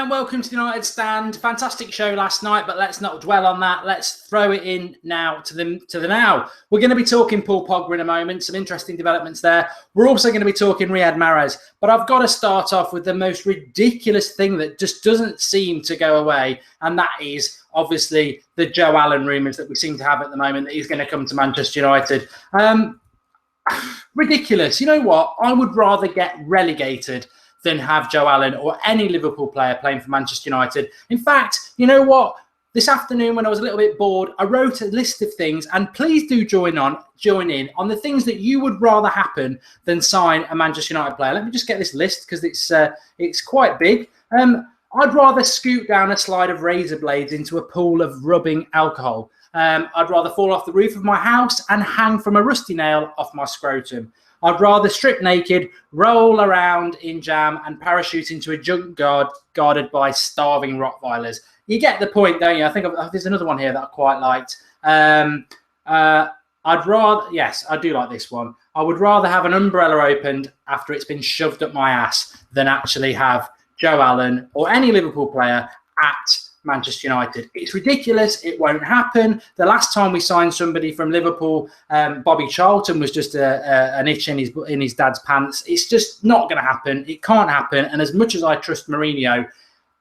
and welcome to the United Stand. Fantastic show last night, but let's not dwell on that. Let's throw it in now to the now. We're going to be talking Paul Pogba in a moment. Some interesting developments there. We're also going to be talking Riyad Mahrez, but I've got to start off with the most ridiculous thing that just doesn't seem to go away, and that is obviously the Joe Allen rumours that we seem to have at the moment that he's going to come to Manchester United. Ridiculous. You know what? I would rather get relegated than have Joe Allen or any Liverpool player playing for Manchester United. In fact, you know what? This afternoon, when I was a little bit bored, I wrote a list of things, and please do join in on the things that you would rather happen than sign a Manchester United player. Let me just get this list because it's quite big. I'd rather scoot down a slide of razor blades into a pool of rubbing alcohol. I'd rather fall off the roof of my house and hang from a rusty nail off my scrotum. I'd rather strip naked, roll around in jam, and parachute into a junkyard guarded by starving Rottweilers. You get the point, don't you? I think there's another one here that I quite liked. Yes, I do like this one. I would rather have an umbrella opened after it's been shoved up my ass than actually have Joe Allen or any Liverpool player at Manchester United. It's ridiculous. It won't happen. The last time we signed somebody from Liverpool, Bobby Charlton, was just an itch in his dad's pants. It's just not going to happen. It can't happen. And as much as I trust Mourinho,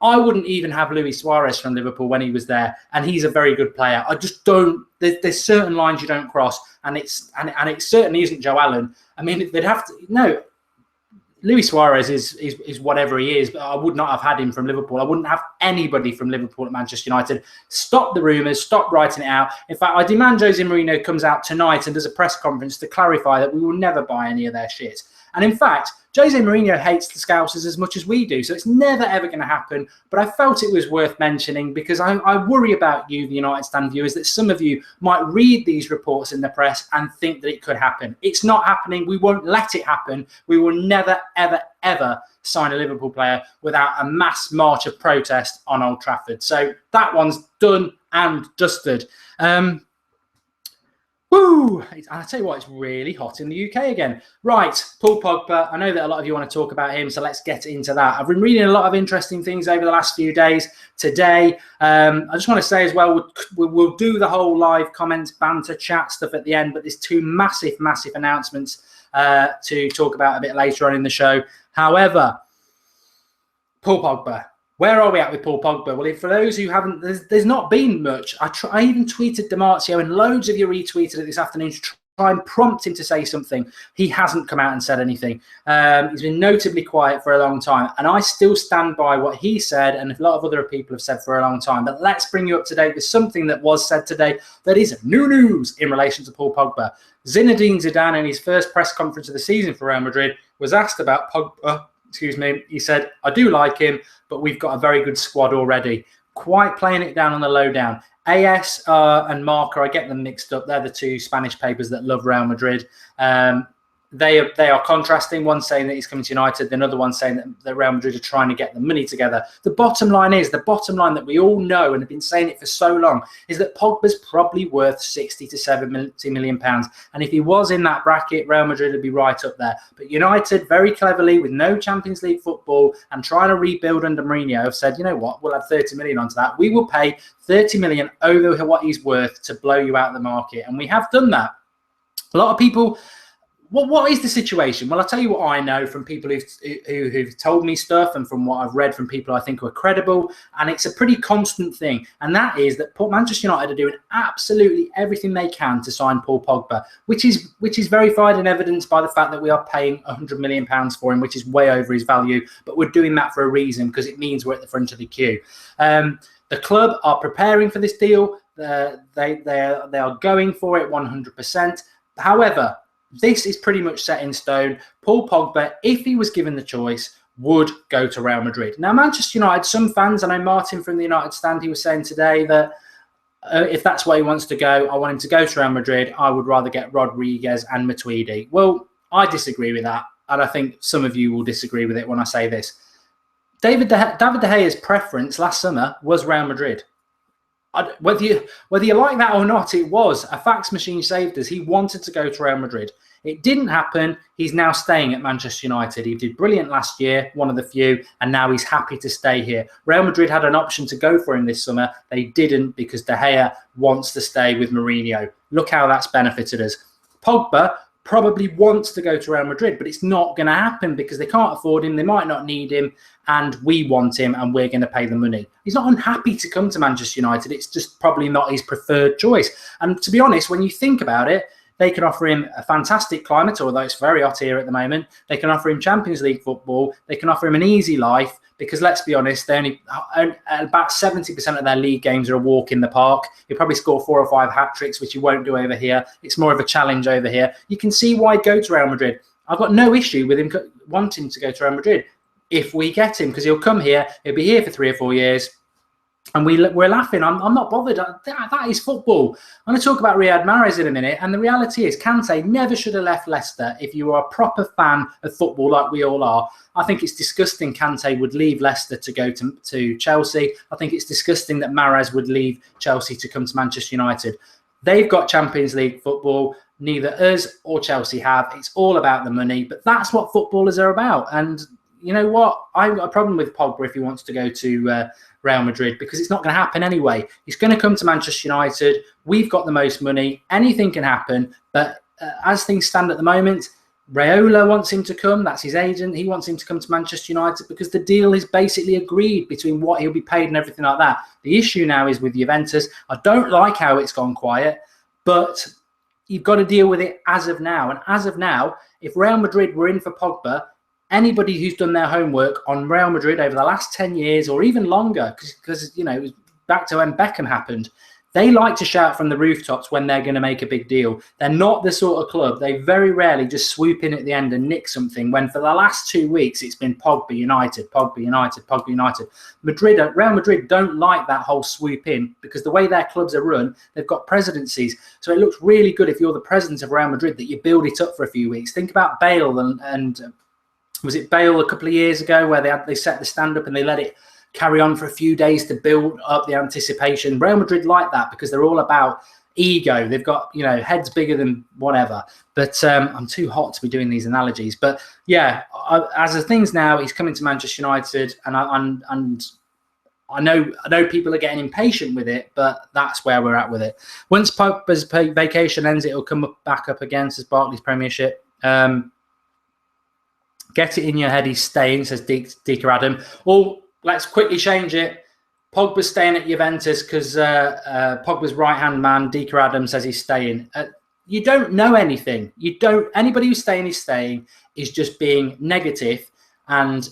I wouldn't even have Luis Suarez from Liverpool when he was there, and he's a very good player. I just don't. There's certain lines you don't cross, and it certainly isn't Joe Allen. I mean, they'd have to no. Luis Suarez is whatever he is, but I would not have had him from Liverpool. I wouldn't have anybody from Liverpool at Manchester United. Stop the rumours. Stop writing it out. In fact, I demand Jose Mourinho comes out tonight and does a press conference to clarify that we will never buy any of their shit. And in fact, Jose Mourinho hates the Scousers as much as we do, so it's never, ever going to happen. But I felt it was worth mentioning because I worry about you, the United Stand viewers, that some of you might read these reports in the press and think that it could happen. It's not happening. We won't let it happen. We will never, ever, ever sign a Liverpool player without a mass march of protest on Old Trafford. So that one's done and dusted. Woo! I tell you what, it's really hot in the UK again. Right, Paul Pogba. I know that a lot of you want to talk about him, so let's get into that. I've been reading a lot of interesting things over the last few days. Today, I just want to say as well, we'll do the whole live comments, banter, chat stuff at the end, but there's two massive announcements to talk about a bit later on in the show. However, Paul Pogba. Where are we at with Paul Pogba? Well, for those who haven't, there's not been much. I even tweeted DiMarzio, and loads of you retweeted it this afternoon to try and prompt him to say something. He hasn't come out and said anything. He's been notably quiet for a long time, and I still stand by what he said, and a lot of other people have said for a long time. But let's bring you up to date with something that was said today that is new news in relation to Paul Pogba. Zinedine Zidane, in his first press conference of the season for Real Madrid, was asked about Pogba. He said, I do like him, but we've got a very good squad already. Quite playing it down on the lowdown. AS and Marca, I get them mixed up. They're the two Spanish papers that love Real Madrid. They are contrasting. One saying that he's coming to United, the other one saying that Real Madrid are trying to get the money together. The bottom line that we all know and have been saying it for so long is that Pogba's probably worth 60 to 70 million pounds. And if he was in that bracket, Real Madrid would be right up there. But United, very cleverly, with no Champions League football and trying to rebuild under Mourinho, have said, you know what, we'll add 30 million onto that. We will pay 30 million over what he's worth to blow you out of the market. And we have done that. A lot of people... What is the situation? Well, I'll tell you what I know from people who've told me stuff and from what I've read from people I think who are credible, and it's a pretty constant thing, and that is that Manchester United are doing absolutely everything they can to sign Paul Pogba, which is verified and evidenced by the fact that we are paying £100 million for him, which is way over his value, but we're doing that for a reason because it means we're at the front of the queue. The club are preparing for this deal. They are going for it 100%. However, this is pretty much set in stone. Paul Pogba, if he was given the choice, would go to Real Madrid. Now, Manchester United, some fans, I know Martin from the United Stand, he was saying today that if that's where he wants to go, I want him to go to Real Madrid. I would rather get Rodriguez and Matuidi. Well, I disagree with that, and I think some of you will disagree with it when I say this. David De Gea's preference last summer was Real Madrid. Whether you like that or not, it was a fax machine saved us. He wanted to go to Real Madrid. It didn't happen. He's now staying at Manchester United. He did brilliant last year, one of the few, and now he's happy to stay here. Real Madrid had an option to go for him this summer. They didn't because De Gea wants to stay with Mourinho. Look how that's benefited us. Pogba probably wants to go to Real Madrid, but it's not going to happen because they can't afford him. They might not need him, and we want him, and we're going to pay the money. He's not unhappy to come to Manchester United. It's just probably not his preferred choice. And to be honest, when you think about it, they can offer him a fantastic climate, although it's very hot here at the moment. They can offer him Champions League football. They can offer him an easy life because, let's be honest, they only about 70% of their league games are a walk in the park. He'll probably score 4 or 5 hat-tricks, which you won't do over here. It's more of a challenge over here. You can see why he'd go to Real Madrid. I've got no issue with him wanting to go to Real Madrid if we get him, because he'll come here, he'll be here for 3 or 4 years, and we're laughing. I'm not bothered. That is football. I'm going to talk about Riyad Mahrez in a minute. And the reality is, Kante never should have left Leicester. If you are a proper fan of football like we all are, I think it's disgusting Kante would leave Leicester to go to Chelsea. I think it's disgusting that Mahrez would leave Chelsea to come to Manchester United. They've got Champions League football. Neither us or Chelsea have. It's all about the money. But that's what footballers are about. And you know what? I've got a problem with Pogba if he wants to go to Real Madrid, because it's not going to happen anyway. He's going to come to Manchester United. We've got the most money. Anything can happen. But as things stand at the moment, Raiola wants him to come. That's his agent. He wants him to come to Manchester United because the deal is basically agreed between what he'll be paid and everything like that. The issue now is with Juventus. I don't like how it's gone quiet, but you've got to deal with it as of now. And as of now, if Real Madrid were in for Pogba, anybody who's done their homework on Real Madrid over the last 10 years or even longer, because you know, it was back to when Beckham happened, they like to shout from the rooftops when they're going to make a big deal. They're not the sort of club. They very rarely just swoop in at the end and nick something, when for the last 2 weeks it's been Pogba United, Pogba United, Pogba United. Real Madrid don't like that whole swoop in, because the way their clubs are run, they've got presidencies. So it looks really good if you're the president of Real Madrid that you build it up for a few weeks. Think about Bale and was it Bale a couple of years ago where they set the stand up and they let it carry on for a few days to build up the anticipation? Real Madrid like that because they're all about ego. They've got, you know, heads bigger than whatever. But I'm too hot to be doing these analogies. But yeah, as of things now, he's coming to Manchester United, and I know people are getting impatient with it, but that's where we're at with it. Once Pogba's vacation ends, it'll come back up again, says Barclays Premiership. Get it in your head, he's staying, says Deeker Adam. Well, let's quickly change it. Pogba's staying at Juventus because Pogba's right-hand man, Deeker Adam, says he's staying. You don't know anything. Anybody who's staying is just being negative and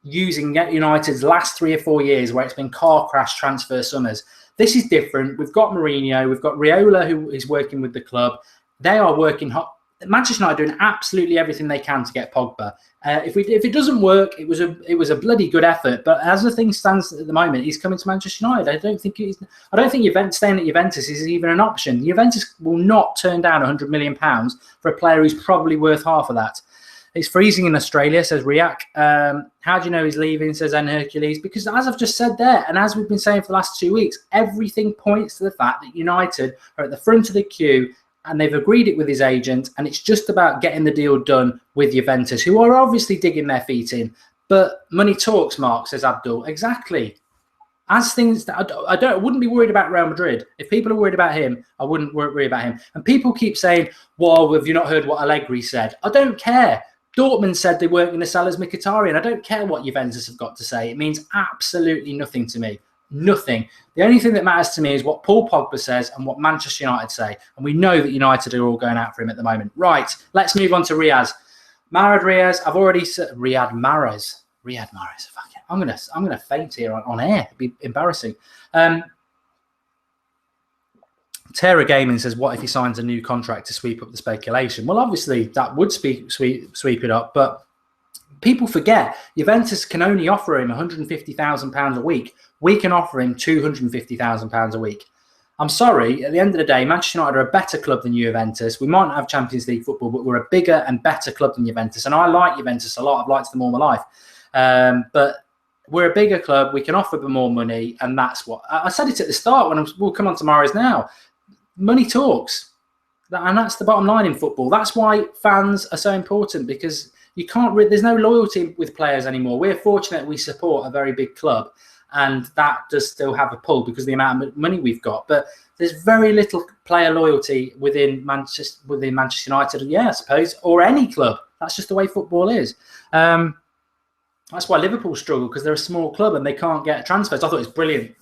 using United's last 3 or 4 years where it's been car crash transfer summers. This is different. We've got Mourinho. We've got Raiola, who is working with the club. They are working hard. Manchester United are doing absolutely everything they can to get Pogba. If it doesn't work, it was a bloody good effort. But as the thing stands at the moment, he's coming to Manchester United. I don't think Juventus staying at Juventus is even an option. Juventus will not turn down £100 million for a player who's probably worth half of that. It's freezing in Australia, says Riak. How do you know he's leaving, says N Hercules? Because as I've just said there, and as we've been saying for the last 2 weeks, everything points to the fact that United are at the front of the queue, and they've agreed it with his agent, and it's just about getting the deal done with Juventus, who are obviously digging their feet in. But money talks, Mark, says Abdul. Exactly. As things, I wouldn't be worried about Real Madrid. If people are worried about him, I wouldn't worry about him. And people keep saying, well, have you not heard what Allegri said? I don't care. Dortmund said they weren't going to sell us Mkhitaryan. I don't care what Juventus have got to say. It means absolutely nothing to me. Nothing. The only thing that matters to me is what Paul Pogba says and what Manchester United say. And we know that United are all going out for him at the moment. Right, let's move on to Riyad. I've already said Riyad Mahrez. Fuck it. I'm gonna faint here on air. It'd be embarrassing. Terra Gaming says, what if he signs a new contract to sweep up the speculation? Well, obviously that would sweep it up, but people forget Juventus can only offer him £150,000 a week. We can offer him £250,000 a week. I'm sorry, at the end of the day, Manchester United are a better club than Juventus. We might not have Champions League football, but we're a bigger and better club than Juventus. And I like Juventus a lot. I've liked them all my life. But we're a bigger club. We can offer them more money, and that's what I said it at the start. We'll come on to Mahrez now. Money talks, and that's the bottom line in football. That's why fans are so important, because you can't. There's no loyalty with players anymore. We're fortunate we support a very big club, and that does still have a pull because of the amount of money we've got. But there's very little player loyalty within Manchester United, I suppose, or any club. That's just the way football is. That's why Liverpool struggle, because they're a small club and they can't get transfers. I thought it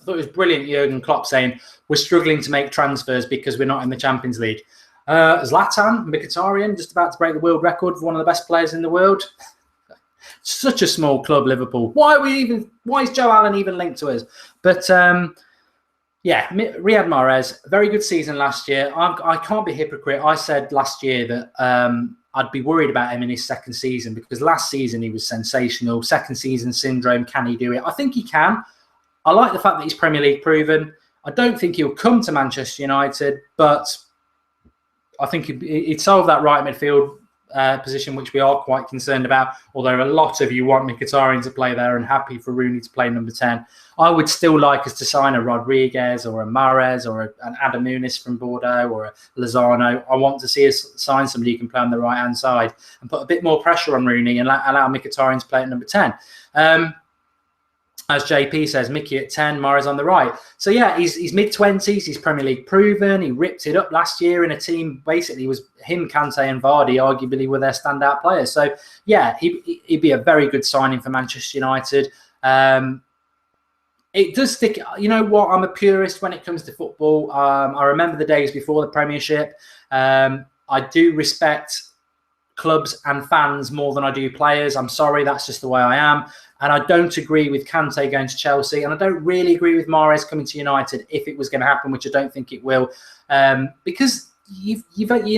was brilliant. Jurgen Klopp saying we're struggling to make transfers because we're not in the Champions League. Zlatan, Mkhitaryan, just about to break the world record for one of the best players in the world. Such a small club, Liverpool. Why is Joe Allen even linked to us? But Riyad Mahrez, very good season last year. I can't be a hypocrite. I said last year that I'd be worried about him in his second season, because last season he was sensational. Second season syndrome, can he do it? I think he can. I like the fact that he's Premier League proven. I don't think he'll come to Manchester United, but I think he'd solve that right midfield position, which we are quite concerned about. Although a lot of you want Mkhitaryan to play there and happy for Rooney to play number 10. I would still like us to sign a Rodriguez or a Mahrez or an Adam Muniz from Bordeaux or a Lozano. I want to see us sign somebody who can play on the right-hand side and put a bit more pressure on Rooney and allow Mkhitaryan to play at number 10. As JP says, Mickey at 10, Mahrez on the right. So yeah, he's mid-20s. He's Premier League proven. He ripped it up last year in a team. Basically, was him, Kante, and Vardy arguably were their standout players. So yeah, he'd be a very good signing for Manchester United. It does stick. You know what? I'm a purist when it comes to football. I remember the days before the Premiership. I do respect clubs and fans more than I do players. I'm sorry, that's just the way I am. And I don't agree with Kante going to Chelsea. And I don't really agree with Mahrez coming to United if it was going to happen, which I don't think it will. Because you're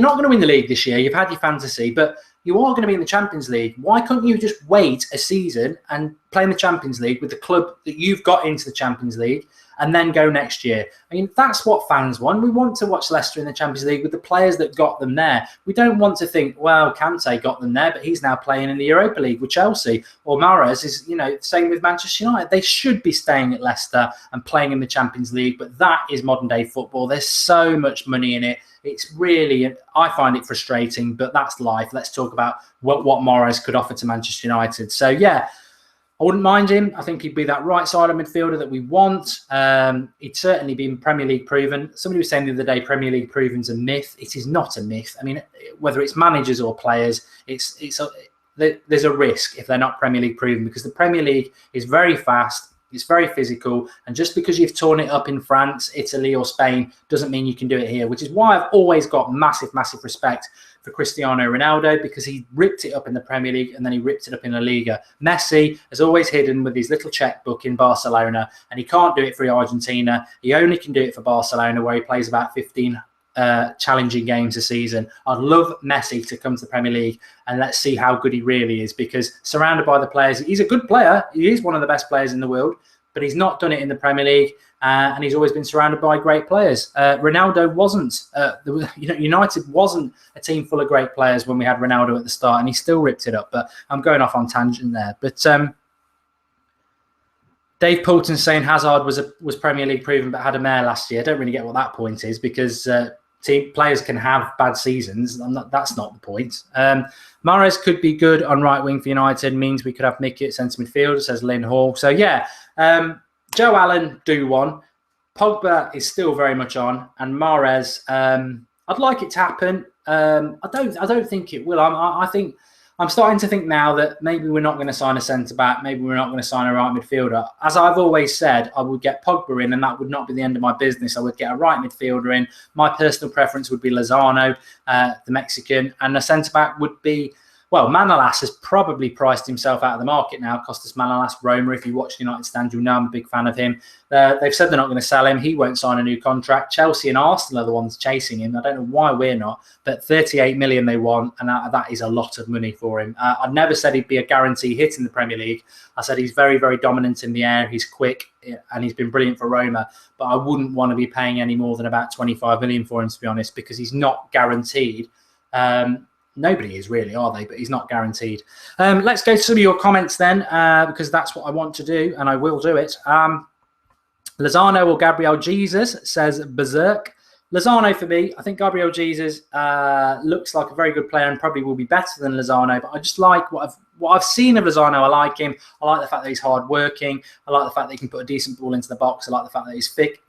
not going to win the league this year. You've had your fantasy, but you are going to be in the Champions League. Why couldn't you just wait a season and play in the Champions League with the club that you've got into the Champions League and then go next year? I mean, that's what fans want. We want to watch Leicester in the Champions League with the players that got them there. We don't want to think, well, Kante got them there, but he's now playing in the Europa League with Chelsea. Or Mahrez is, same with Manchester United. They should be staying at Leicester and playing in the Champions League, but that is modern day football. There's so much money in it. It's really, I find it frustrating, but that's life. Let's talk about what Mahrez could offer to Manchester United. So, yeah, I wouldn't mind him. I think he'd be that right-sided midfielder that we want. He'd certainly been Premier League proven. Somebody was saying the other day, Premier League proven's a myth. It is not a myth. I mean, whether it's managers or players, there's a risk if they're not Premier League proven, because the Premier League is very fast. It's very physical, and just because you've torn it up in France, Italy, or Spain doesn't mean you can do it here, which is why I've always got massive, massive respect for Cristiano Ronaldo, because he ripped it up in the Premier League and then he ripped it up in La Liga. Messi has always hidden with his little checkbook in Barcelona, and he can't do it for Argentina. He only can do it for Barcelona, where he plays about 15 challenging games a season. I'd love Messi to come to the Premier League, and let's see how good he really is, because surrounded by the players, he's a good player. He is one of the best players in the world, but he's not done it in the Premier League, and he's always been surrounded by great players. Ronaldo wasn't. United wasn't a team full of great players when we had Ronaldo at the start, and he still ripped it up. But I'm going off on tangent there. But Dave Poulton saying Hazard was Premier League proven but had a mare last year. I don't really get what that point is, because players can have bad seasons. That's not the point. Mahrez could be good on right wing for United. Means we could have Mickey at centre midfielder, says Lynn Hall. So yeah, Joe Allen do one. Pogba is still very much on, and Mahrez. I'd like it to happen. I don't think it will. I think. I'm starting to think now that maybe we're not going to sign a centre-back, maybe we're not going to sign a right midfielder. As I've always said, I would get Pogba in, and that would not be the end of my business. I would get a right midfielder in. My personal preference would be Lozano, the Mexican, and a centre-back would be, well, Manolas has probably priced himself out of the market now. Costas Manolas, Roma. If you watch the United stand, you'll know I'm a big fan of him. They've said they're not going to sell him. He won't sign a new contract. Chelsea and Arsenal are the ones chasing him. I don't know why we're not, but 38 million they want, and that is a lot of money for him. I've never said he'd be a guarantee hit in the Premier League. I said he's very, very dominant in the air. He's quick, and he's been brilliant for Roma. But I wouldn't want to be paying any more than about 25 million for him, to be honest, because he's not guaranteed. nobody is really, are they? But he's not guaranteed. Let's go to some of your comments then, because that's what I want to do, and I will do it. Lozano or Gabriel Jesus, says Berserk. Lozano for me. I think Gabriel Jesus looks like a very good player and probably will be better than Lozano. But I just like what I've seen of Lozano. I like him. I like the fact that he's hardworking. I like the fact that he can put a decent ball into the box. I like the fact that he's thick,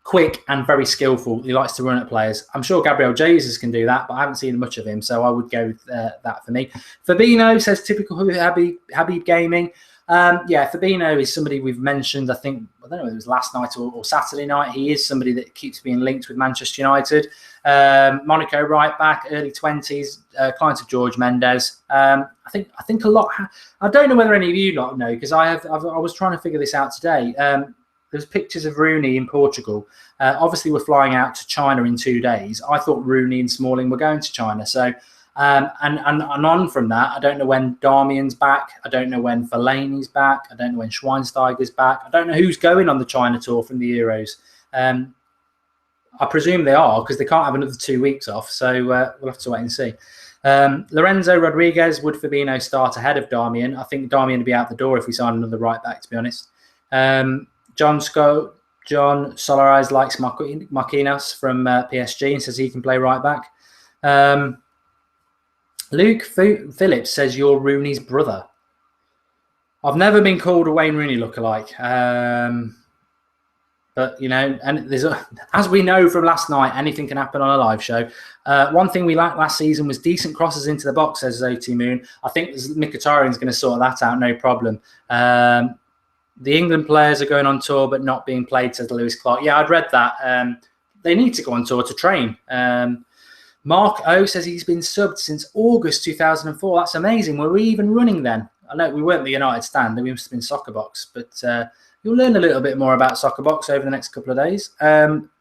quick, and very skillful. He likes to run at players. I'm sure Gabriel Jesus can do that, but I haven't seen much of him, so I would go with that for me. Fabinho says typical Habib Gaming. Fabinho is somebody we've mentioned. I don't know whether it was last night or Saturday night. He is somebody that keeps being linked with Manchester United. Monaco right back, early 20s, client of George Mendes. I think a lot. I don't know whether any of you lot know, because I was trying to figure this out today. There's pictures of Rooney in Portugal. Obviously, we're flying out to China in 2 days. I thought Rooney and Smalling were going to China. So, and on from that, I don't know when Darmian's back. I don't know when Fellaini's back. I don't know when Schweinsteiger's back. I don't know who's going on the China tour from the Euros. I presume they are, because they can't have another 2 weeks off. So we'll have to wait and see. Lorenzo Rodriguez, would Fabinho start ahead of Darmian? I think Darmian would be out the door if we sign another right back, to be honest. John Solarise likes Marquinhos from PSG and says he can play right back. Luke Phillips says you're Rooney's brother. I've never been called a Wayne Rooney lookalike. But, and as we know from last night, anything can happen on a live show. One thing we liked last season was decent crosses into the box, says Zoti Moon. I think Mkhitaryan's going to sort that out, no problem. The England players are going on tour but not being played, says Lewis Clark. Yeah, I'd read that. They need to go on tour to train. Mark O says he's been subbed since August 2004. That's amazing. Were we even running then? I know we weren't the United Stand. We must have been Soccer Box. But you'll learn a little bit more about Soccer Box over the next couple of days.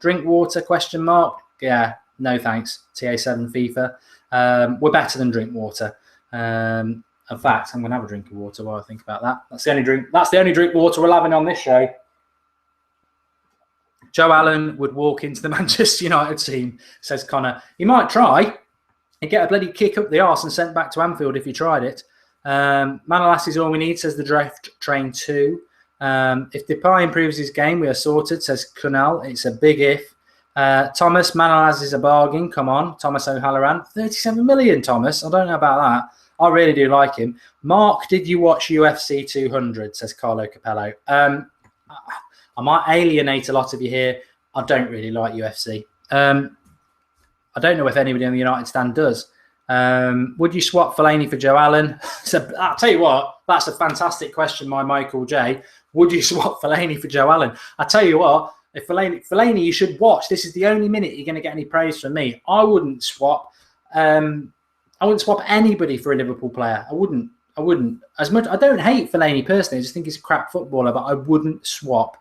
Drink water, question mark. Yeah, no thanks. TA7 FIFA. We're better than drink water. In fact, I'm going to have a drink of water while I think about that. That's the only drink water we're having on this show. Joe Allen would walk into the Manchester United team, says Connor. He might try. He'd get a bloody kick up the arse and sent back to Anfield if he tried it. Manolas is all we need, says the draft train 2. If Depay improves his game, we are sorted, says Kunal. It's a big if. Thomas, Manolas is a bargain. Come on, Thomas O'Halloran. 37 million, Thomas. I don't know about that. I really do like him. Mark, did you watch UFC 200? Says Carlo Capello. I might alienate a lot of you here. I don't really like UFC. I don't know if anybody on the United Stand does. Would you swap Fellaini for Joe Allen? So I'll tell you what, that's a fantastic question by Michael J. Would you swap Fellaini for Joe Allen? I tell you what, if Fellaini, you should watch. This is the only minute you're going to get any praise from me. I wouldn't swap. I wouldn't swap anybody for a Liverpool player. I wouldn't. As much. I don't hate Fellaini personally. I just think he's a crap footballer, but I wouldn't swap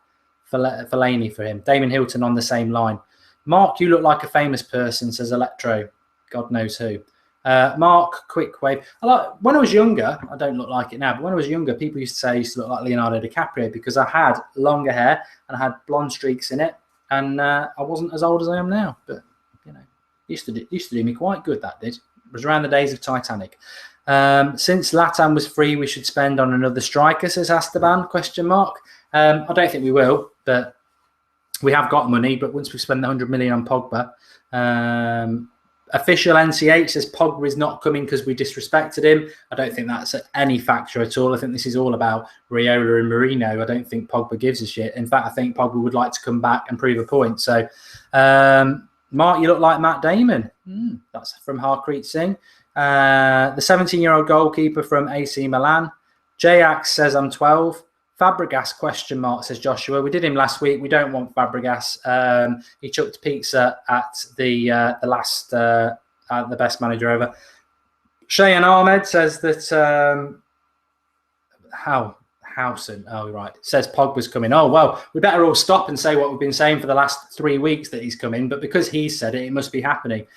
Fellaini for him. Damon Hilton on the same line. Mark, you look like a famous person, says Electro. God knows who. Mark, quick wave. When I was younger, I don't look like it now, but when I was younger, people used to say I used to look like Leonardo DiCaprio because I had longer hair and I had blonde streaks in it, and I wasn't as old as I am now. But used to do me quite good. That did. It was around the days of Titanic. Since Latam was free, we should spend on another striker, says Astaban, question mark. I don't think we will, but we have got money. But once we spend the 100 million on Pogba, official NCH says Pogba is not coming because we disrespected him. I don't think that's any factor at all. I think this is all about Raiola and Mourinho. I don't think Pogba gives a shit. In fact, I think Pogba would like to come back and prove a point. So, Mark, you look like Matt Damon. That's from Harpreet Singh. The 17-year-old goalkeeper from AC Milan. Jax says I'm 12. Fabregas question mark, says Joshua. We did him last week. We don't want Fabregas. He chucked pizza at the last the best manager ever. Cheyenne Ahmed says that Howson. Oh, right. Says Pogba's coming. Oh, well, we better all stop and say what we've been saying for the last 3 weeks that he's coming. But because he said it, it must be happening.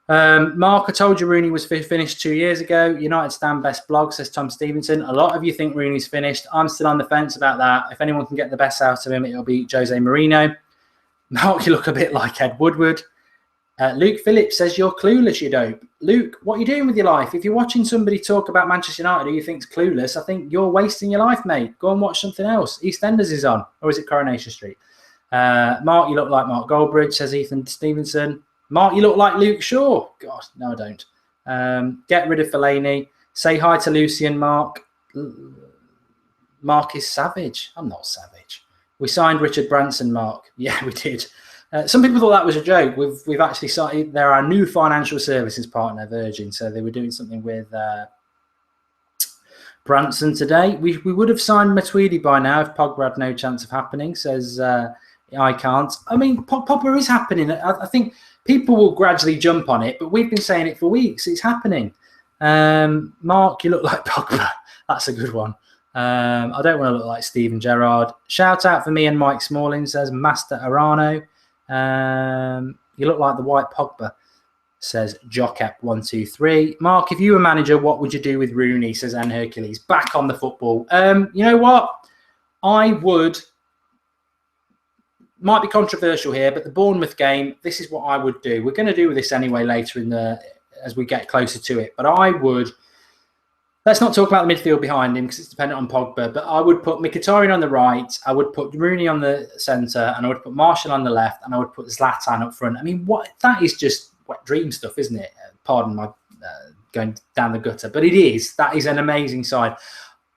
Mark, I told you Rooney was finished 2 years ago. United Stand best blog, says Tom Stevenson. A lot of you think Rooney's finished. I'm still on the fence about that. If anyone can get the best out of him, it'll be Jose Mourinho. Mark, you look a bit like Ed Woodward. Luke Phillips says, you're clueless, you dope. Luke, what are you doing with your life? If you're watching somebody talk about Manchester United who you think's clueless, I think you're wasting your life, mate. Go and watch something else. EastEnders is on. Or is it Coronation Street? Mark, you look like Mark Goldbridge, says Ethan Stevenson. Mark, you look like Luke Shaw. God, no, I don't. Get rid of Fellaini. Say hi to Lucian, Mark. Mark is savage. I'm not savage. We signed Richard Branson, Mark. Yeah, we did. Some people thought that was a joke. We've actually started. They're our new financial services partner, Virgin. So they were doing something with Branson today. We would have signed Matuidi by now if Pogba had no chance of happening. Says I can't. I mean, Pogba is happening. I think people will gradually jump on it, but we've been saying it for weeks. It's happening. Mark, you look like Pogba. That's a good one. I don't want to look like Steven Gerrard. Shout out for me and Mike Smalling, says Master Arano. You look like the white Pogba, says Jockep123. Mark, if you were manager, what would you do with Rooney, says N Hercules. Back on the football. You know what? I would, might be controversial here, but the Bournemouth game, this is what I would do. We're going to do this anyway later as we get closer to it. But I would, let's not talk about the midfield behind him because it's dependent on Pogba, but I would put Mkhitaryan on the right, I would put Rooney on the centre, and I would put Martial on the left, and I would put Zlatan up front. I mean, that is just wet dream stuff, isn't it? Pardon my going down the gutter, but it is. That is an amazing side.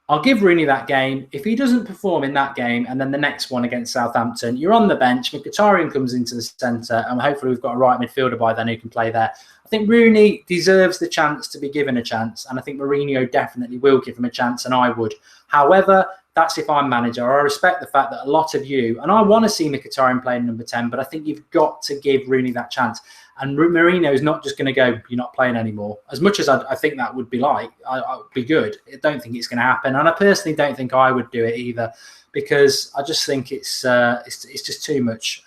I'll give Rooney that game. If he doesn't perform in that game and then the next one against Southampton, you're on the bench. Mkhitaryan comes into the centre, and hopefully we've got a right midfielder by then who can play there. I think Rooney deserves the chance to be given a chance, and I think Mourinho definitely will give him a chance, and I would. However, that's if I'm manager. I respect the fact that a lot of you, and I want to see Mkhitaryan playing number 10, but I think you've got to give Rooney that chance. And Mourinho is not just going to go, you're not playing anymore. As much as I think that would be I would be good, I don't think it's going to happen. And I personally don't think I would do it either, because I just think it's just too much.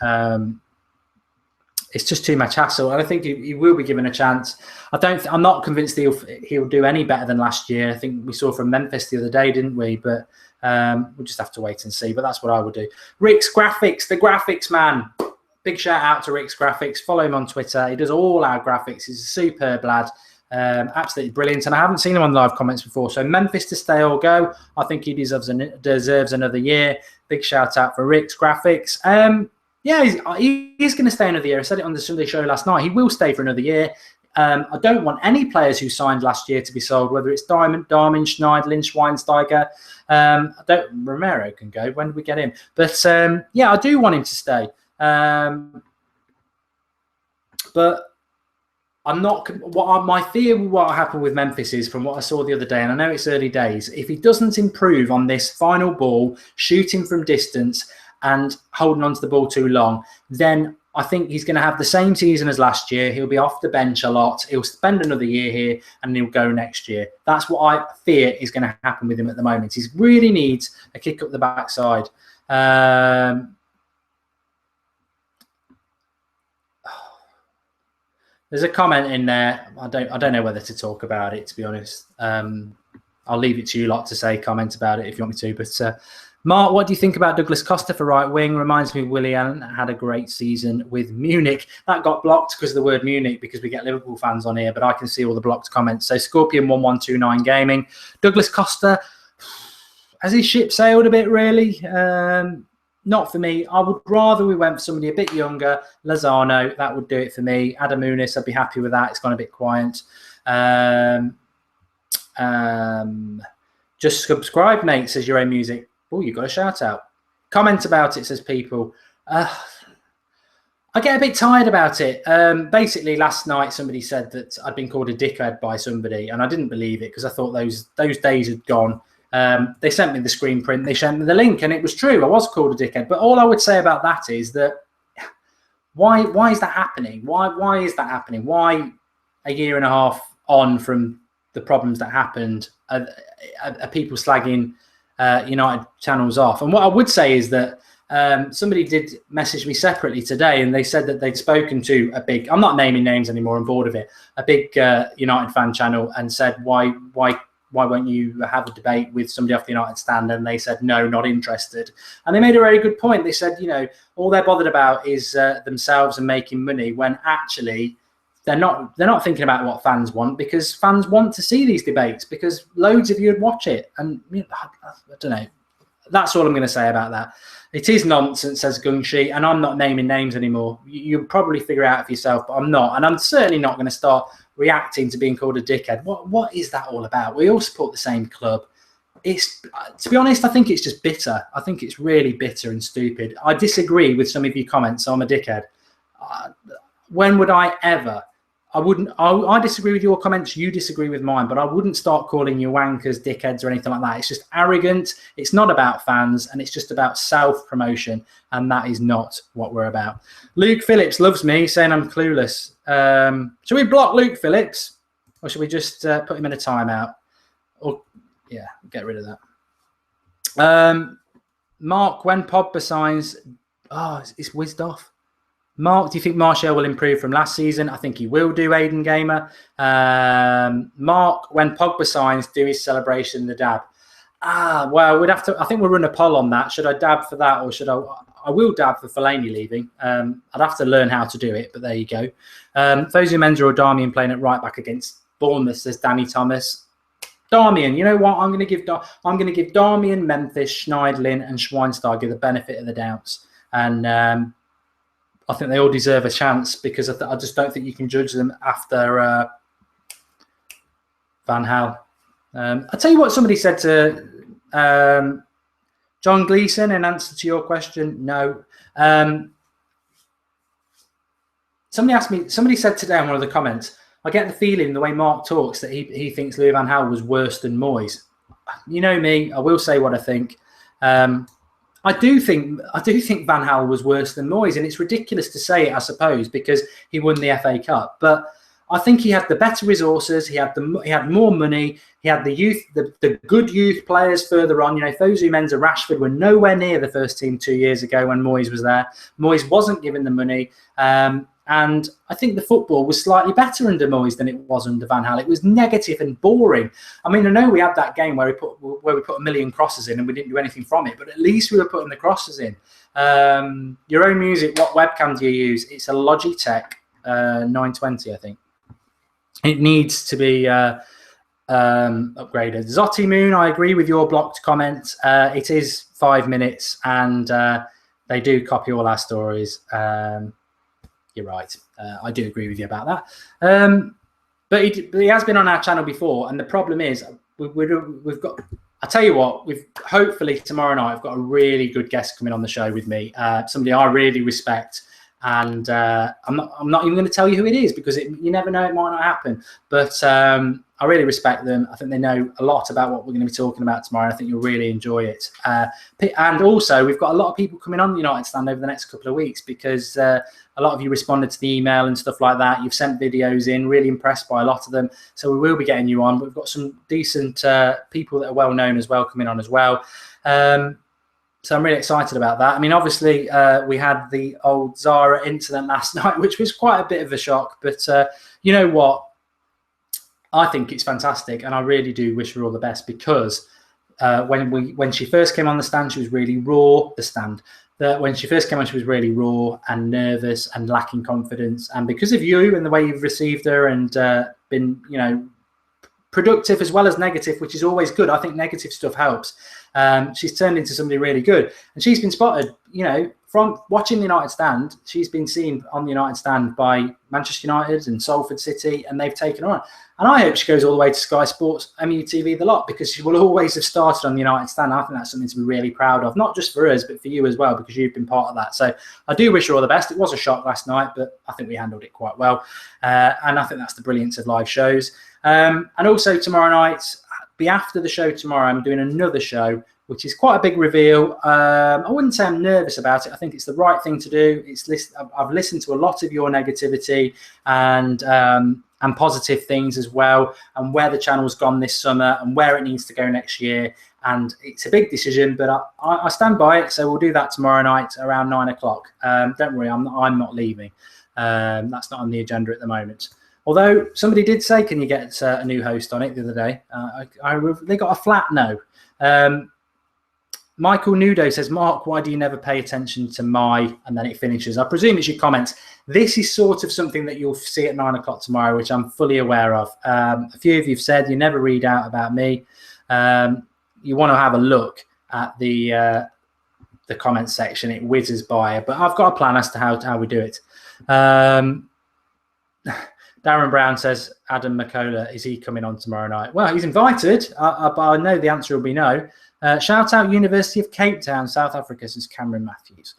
It's just too much hassle, and I think he will be given a chance. I'm not convinced he'll do any better than last year. I think we saw from Memphis the other day, didn't we? But we'll just have to wait and see. But that's what I would do. Rick's Graphics, the graphics man. Big shout out to Rick's Graphics. Follow him on Twitter. He does all our graphics. He's a superb lad. Absolutely brilliant. And I haven't seen him on live comments before. So Memphis to stay or go. I think he deserves another year. Big shout out for Rick's Graphics. Yeah, he's going to stay another year. I said it on the Sunday show last night. He will stay for another year. I don't want any players who signed last year to be sold, whether it's Darmin, Schneidlin, Schweinsteiger. Romero can go. When do we get him? But yeah, I do want him to stay. But I'm not. My fear with what happened with Memphis is, from what I saw the other day, and I know it's early days, if he doesn't improve on this final ball, shooting from distance and holding on to the ball too long, then I think he's going to have the same season as last year. He'll be off the bench a lot. He'll spend another year here and he'll go next year. That's what I fear is going to happen with him at the moment. He really needs a kick up the backside. There's a comment in there. I don't know whether to talk about it, to be honest. I'll leave it to you lot to say comment about it if you want me to. But Mark, what do you think about Douglas Costa for right wing? Reminds me of Willie Allen had a great season with Munich. That got blocked because of the word Munich, because we get Liverpool fans on here, but I can see all the blocked comments. So Scorpion1129 Gaming. Douglas Costa, has his ship sailed a bit, really? Not for me. I would rather we went for somebody a bit younger. Lozano, that would do it for me. Adam Muniz, I'd be happy with that. It's gone a bit quiet. Just subscribe, mate, says your own music. Oh, you got a shout out. Comment about it, says people. I get a bit tired about it. Basically, last night somebody said that I'd been called a dickhead by somebody, and I didn't believe it because I thought those days had gone. They sent me the screen print, they sent me the link, and it was true. I was called a dickhead. But all I would say about that is that why is that happening? Why is that happening? Why a year and a half on from the problems that happened are people slagging United channels off? And what I would say is that somebody did message me separately today, and they said that they'd spoken to a big, I'm not naming names anymore, I'm bored of it, a big United fan channel, and said why why won't you have a debate with somebody off the United stand? And they said, no, not interested. And they made a very good point. They said, all they're bothered about is themselves and making money, when actually they're not thinking about what fans want, because fans want to see these debates because loads of you would watch it. And I don't know. That's all I'm going to say about that. It is nonsense, says Gungshi, and I'm not naming names anymore. You'll probably figure it out for yourself, but I'm not. And I'm certainly not going to start reacting to being called a dickhead. What is that all about? We all support the same club. To be honest, I think it's just bitter. I think it's really bitter and stupid. I disagree with some of your comments, so I'm a dickhead. When would I ever? I disagree with your comments, you disagree with mine, but I wouldn't start calling you wankers, dickheads, or anything like that. It's just arrogant. It's not about fans, and it's just about self-promotion, and that is not what we're about. Luke Phillips loves me, saying I'm clueless. Should we block Luke Phillips, or should we just put him in a timeout? Or yeah, get rid of that. Mark, when Pogba signs, it's whizzed off. Mark, do you think Martial will improve from last season? I think he will do, Aiden Gamer. Mark, when Pogba signs, do his celebration the dab. Well, we'd have to. I think we'll run a poll on that. Should I dab for that, or should I? I will dab for Fellaini leaving. I'd have to learn how to do it, but there you go. Fosu Mensah or Darmian playing at right back against Bournemouth, says Danny Thomas. Darmian, you know what? I'm going to give Darmian, Memphis, Schneidlin, and Schweinsteiger the benefit of the doubts, and I think they all deserve a chance, because I just don't think you can judge them after Van Gaal. I'll tell you what somebody said to John Gleeson in answer to your question. No. Somebody said today in one of the comments, I get the feeling the way Mark talks that he thinks Louis Van Gaal was worse than Moyes. You know me, I will say what I think. I do think Van Gaal was worse than Moyes, and it's ridiculous to say it, I suppose, because he won the FA Cup. But I think he had the better resources. He had more money. He had the youth, the good youth players further on. Fosu Mensah, Rashford were nowhere near the first team 2 years ago when Moyes was there. Moyes wasn't given the money. And I think the football was slightly better under Moyes than it was under Van Gaal. It was negative and boring. I mean, I know we had that game where we put a million crosses in and we didn't do anything from it, but at least we were putting the crosses in. Your own music, what webcam do you use? It's a Logitech 920, I think. It needs to be upgraded. Zotti Moon, I agree with your blocked comment. It is 5 minutes, and they do copy all our stories. You're right. I do agree with you about that. But he has been on our channel before, and the problem is we've got. I tell you what, we've hopefully tomorrow night I've got a really good guest coming on the show with me. Somebody I really respect, and I'm not even going to tell you who it is, because you never know, it might not happen. But I really respect them. I think they know a lot about what we're going to be talking about tomorrow. And I think you'll really enjoy it. And also, we've got a lot of people coming on the United Stand over the next couple of weeks, because a lot of you responded to the email and stuff like that. You've sent videos in, really impressed by a lot of them. So we will be getting you on. We've got some decent people that are well known as well coming on as well. So I'm really excited about that. I mean, obviously, we had the old Zara incident last night, which was quite a bit of a shock. But you know what? I think it's fantastic, and I really do wish her all the best, because when she first came on the stand, she was really raw. When she first came on, she was really raw and nervous and lacking confidence. And because of you and the way you've received her and been, productive as well as negative, which is always good. I think negative stuff helps. She's turned into somebody really good, and she's been spotted, from watching the United Stand. She's been seen on the United Stand by Manchester United and Salford City, and they've taken her on. And I hope she goes all the way to Sky Sports, MUTV, the lot, because she will always have started on the United Stand. I think that's something to be really proud of, not just for us, but for you as well, because you've been part of that. So I do wish her all the best. It was a shock last night, but I think we handled it quite well. And I think that's the brilliance of live shows. And also tomorrow night, be after the show tomorrow, I'm doing another show, which is quite a big reveal. I wouldn't say I'm nervous about it. I think it's the right thing to do. I've listened to a lot of your negativity and positive things as well, and where the channel's gone this summer and where it needs to go next year. And it's a big decision, but I stand by it. So we'll do that tomorrow night around 9 o'clock. Don't worry, I'm not leaving. That's not on the agenda at the moment. Although somebody did say, can you get a new host on it the other day? They got a flat no. Michael Nudo says, Mark, why do you never pay attention to my, and then it finishes. I presume it's your comments. This is sort of something that you'll see at 9 o'clock tomorrow, which I'm fully aware of. A few of you have said you never read out about me. You want to have a look at the comments section. It whizzes by, but I've got a plan as to how we do it. Darren Brown says, Adam McCullough, is he coming on tomorrow night? Well, he's invited, but I know the answer will be no. Shout out University of Cape Town, South Africa, says Cameron Matthews.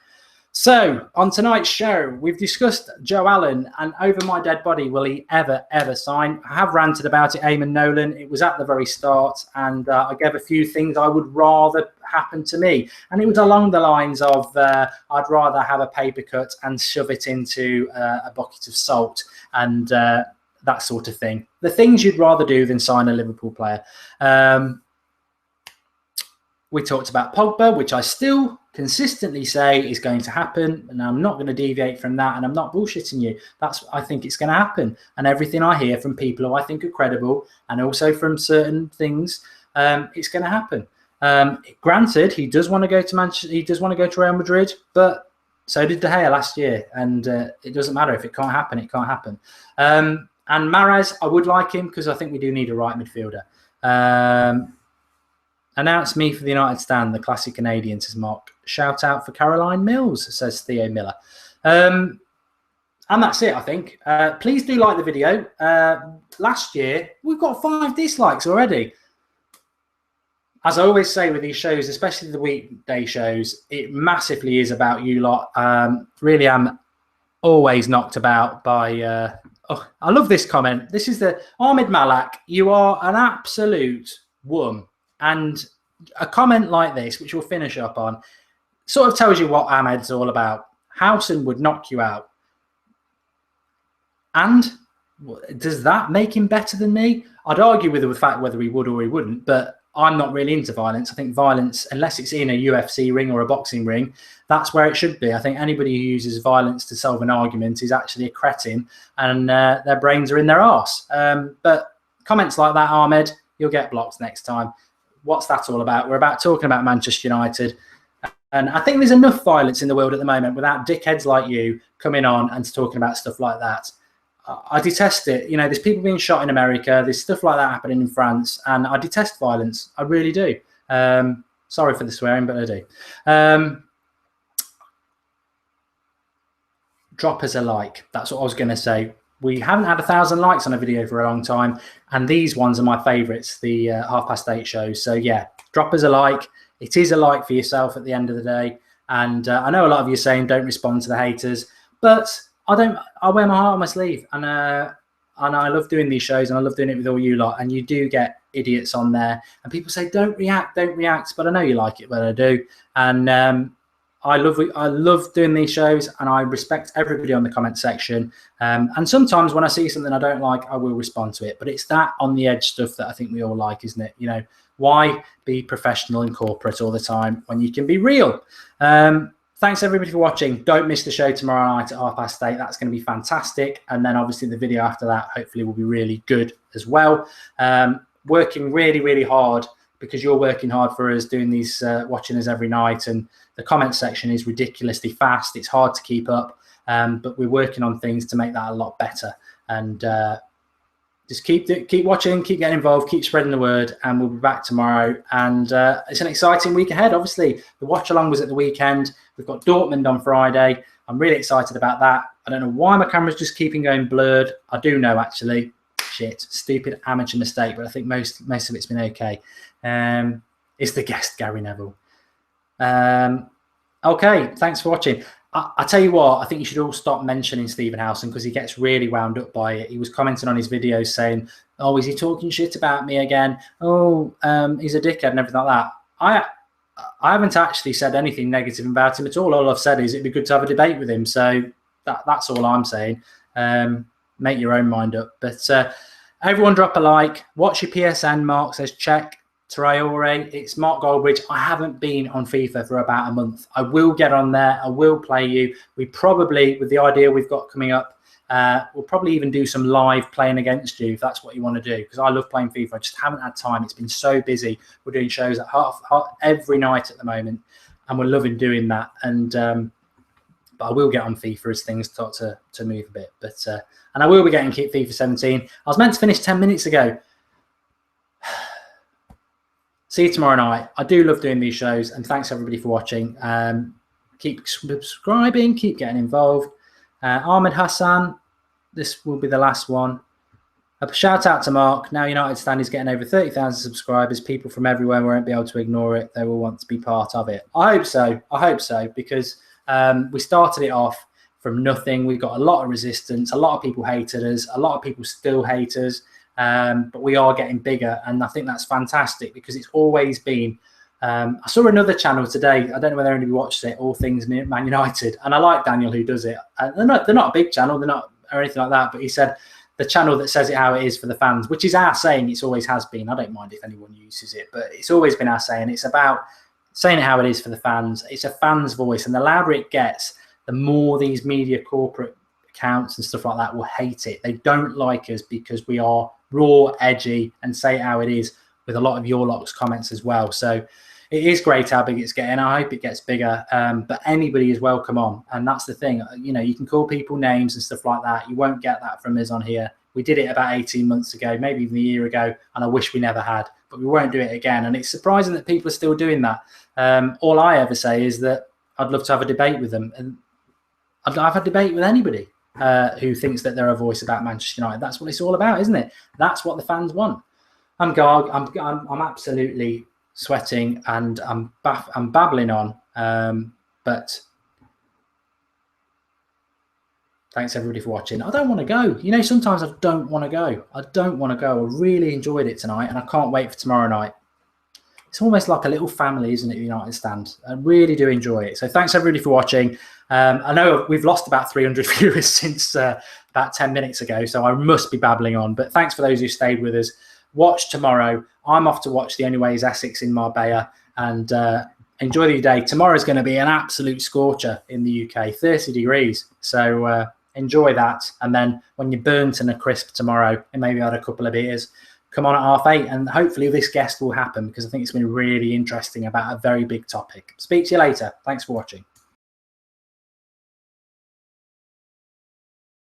So, on tonight's show, we've discussed Joe Allen and over my dead body, will he ever sign? I have ranted about it, Eamon Nolan. It was at the very start, and I gave a few things I would rather happen to me. And it was along the lines of I'd rather have a paper cut and shove it into a bucket of salt and that sort of thing. The things you'd rather do than sign a Liverpool player. We talked about Pogba, which I still consistently say is going to happen, and I'm not going to deviate from that, and I'm not bullshitting you. I think it's going to happen, and everything I hear from people who I think are credible, and also from certain things, it's going to happen. Granted, he does want to go to Manchester, he does want to go to Real Madrid, but so did De Gea last year, and it doesn't matter if it can't happen, it can't happen. And Mahrez, I would like him because I think we do need a right midfielder. Announce me for the United stand, the classic Canadian, says Mark. Shout out for Caroline Mills, says Theo Miller. And that's it, I think. Please do like the video. Last year, we've got 5 dislikes already. As I always say with these shows, especially the weekday shows, it massively is about you lot. Really am always knocked about by... I love this comment. This is the Ahmed Malak. You are an absolute worm. And a comment like this, which we'll finish up on, sort of tells you what Ahmed's all about. Howson would knock you out. And does that make him better than me? I'd argue with the fact whether he would or he wouldn't, but I'm not really into violence. I think violence, unless it's in a UFC ring or a boxing ring, that's where it should be. I think anybody who uses violence to solve an argument is actually a cretin, and their brains are in their arse. But comments like that, Ahmed, you'll get blocked next time. What's that all about? We're about talking about Manchester United. And I think there's enough violence in the world at the moment without dickheads like you coming on and talking about stuff like that. I detest it. You know, there's people being shot in America. There's stuff like that happening in France. And I detest violence. I really do. Sorry for the swearing, but I do. Drop us a like. That's what I was going to say. We haven't had 1,000 likes on a video for a long time, and these ones are my favourites, the 8:30 shows. So yeah, drop us a like. It is a like for yourself at the end of the day. And I know a lot of you are saying don't respond to the haters, but I don't. I wear my heart on my sleeve, and I love doing these shows, and I love doing it with all you lot. And you do get idiots on there, and people say don't react, but I know you like it when I do, and I love doing these shows, and I respect everybody on the comment section. And sometimes when I see something I don't like, I will respond to it. But it's that on the edge stuff that I think we all like, isn't it? You know, why be professional and corporate all the time when you can be real? Thanks everybody for watching. Don't miss the show tomorrow night at 8:30. That's going to be fantastic. And then obviously the video after that hopefully will be really good as well. Working really, really hard, because you're working hard for us, doing these, watching us every night, and the comment section is ridiculously fast. It's hard to keep up, but we're working on things to make that a lot better. And just keep watching, keep getting involved, keep spreading the word, and we'll be back tomorrow. And it's an exciting week ahead. Obviously, the watch along was at the weekend. We've got Dortmund on Friday. I'm really excited about that. I don't know why my camera's just keeping going blurred. I do know, actually. Shit, stupid amateur mistake, but I think most of it's been okay. It's the guest, Gary Neville. Okay, thanks for watching. I tell you what, I think you should all stop mentioning Stephen Howson, because he gets really wound up by it. He was commenting on his videos saying, oh, is he talking shit about me again? Oh, he's a dickhead and everything like that. I haven't actually said anything negative about him at all. All I've said is it'd be good to have a debate with him. So that's all I'm saying. Make your own mind up. But everyone drop a like. Watch your PSN. Mark says check. Traore, it's Mark Goldbridge. I haven't been on FIFA for about a month. I will get on there. I will play you. We probably, with the idea we've got coming up, We'll probably even do some live playing against you if that's what you want to do, because I love playing FIFA. I just haven't had time. It's been so busy. We're doing shows at half every night at the moment, and we're loving doing that. And but I will get on FIFA as things start to move a bit. But and I will be getting FIFA 17. I was meant to finish 10 minutes ago. See you tomorrow night. I do love doing these shows, and thanks everybody for watching. Keep subscribing, keep getting involved. Ahmed Hassan, this will be the last one. A shout out to Mark. Now United Stand is getting over 30,000 subscribers. People from everywhere won't be able to ignore it. They will want to be part of it. I hope so. I hope so, because we started it off from nothing. We got a lot of resistance. A lot of people hated us. A lot of people still hate us. But we are getting bigger, and I think that's fantastic, because it's always been. I saw another channel today. I don't know whether anybody watched it. All Things Man United, and I like Daniel who does it. They're not a big channel. They're not or anything like that. But he said the channel that says it how it is for the fans, which is our saying. It's always has been. I don't mind if anyone uses it, but it's always been our saying. It's about saying it how it is for the fans. It's a fan's voice, and the louder it gets, the more these media corporate accounts and stuff like that will hate it. They don't like us because we are raw, edgy, and say it how it is, with a lot of your lot's comments as well. So it is great how big it's getting. I hope it gets bigger, but anybody is welcome on. And that's the thing. You know, you can call people names and stuff like that. You won't get that from us on here. We did it about 18 months ago, maybe even a year ago, and I wish we never had, but we won't do it again. And it's surprising that people are still doing that. All I ever say is that I'd love to have a debate with them. And I've had a debate with anybody who thinks that they're a voice about Manchester United. That's what it's all about, isn't it? That's what the fans want. I'm absolutely sweating, and I'm babbling on. But thanks everybody for watching. I don't want to go. You know, sometimes I don't want to go. I don't want to go. I really enjoyed it tonight, and I can't wait for tomorrow night. It's almost like a little family, isn't it, United Stand? I really do enjoy it. So thanks everybody for watching. I know we've lost about 300 viewers since about 10 minutes ago, so I must be babbling on. But thanks for those who stayed with us. Watch tomorrow. I'm off to watch The Only Way is Essex in Marbella, and enjoy your day. Tomorrow's going to be an absolute scorcher in the UK, 30 degrees. So enjoy that. And then when you're burnt and a crisp tomorrow, and maybe had a couple of beers, come on at 8:30, and hopefully this guest will happen, because I think it's been really interesting about a very big topic. Speak to you later. Thanks for watching.